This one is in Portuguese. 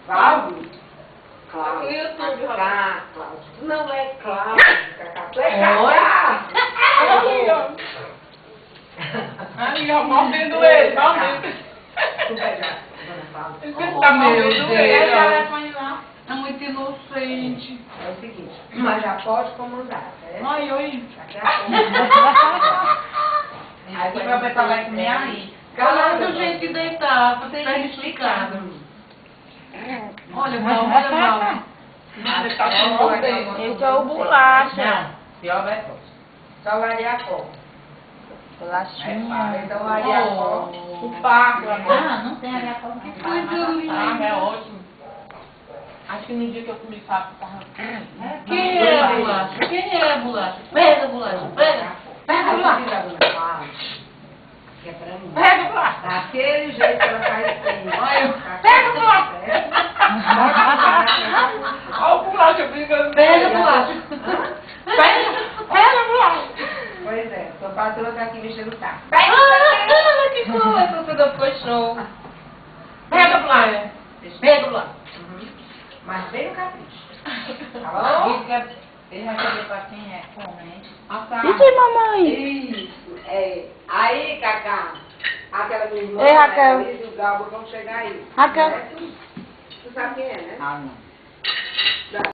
Cláudio? No YouTube, Cacá, Cláudio. Tu não é Cláudio, Cacá. Tu é Cacá. Aí, ó, mordendo ele, mordendo. Tu pega, dona Cláudia. Ele tá mordendo ele, ó. É muito inocente. É o seguinte, mas já pode comandar, certo? Ai, oi. Daqui a pouco. Aí o professor vai comer aí. Calada, Calado, gente, deitar, pra ter explicado. Olha, Val, olha, Val. Ele tá com mordendo. Esse é o bolacha. Não, pior vai pôr. Só varia a cor. Bolachinha. Então varia a cor. O Paco, amor. Ah, não tem ali a cor. Ah, é ótimo. Acho que no dia que eu comi sapo, tava... Quem é a bolacha? Quem é a bolacha? Pega a bolacha, pega. Pega a bolacha. Tira a dona Cláudia, que é pra mim. Pega o bolacha. Daquele jeito que ela faz assim. Olha, Pega o bolacha. Olha o bolacha brigando. pega a bolacha. Pega o bolacha. Pois é, sua patroa tá aqui mexendo o carro. Ah, que coisa, você não foi show. Pega o bolacha. Pega a bolacha. Mas bem no capricho. Tá bom? Ele vai saber pra quem é, como, hein? Isso, mamãe. Isso, é. Aí, Cacá, aquela minha irmã, Ei, Raquel. a Liz e o Galbo vão chegar aí. Raquel. Certo? Tu sabe quem é, né? Ah, não.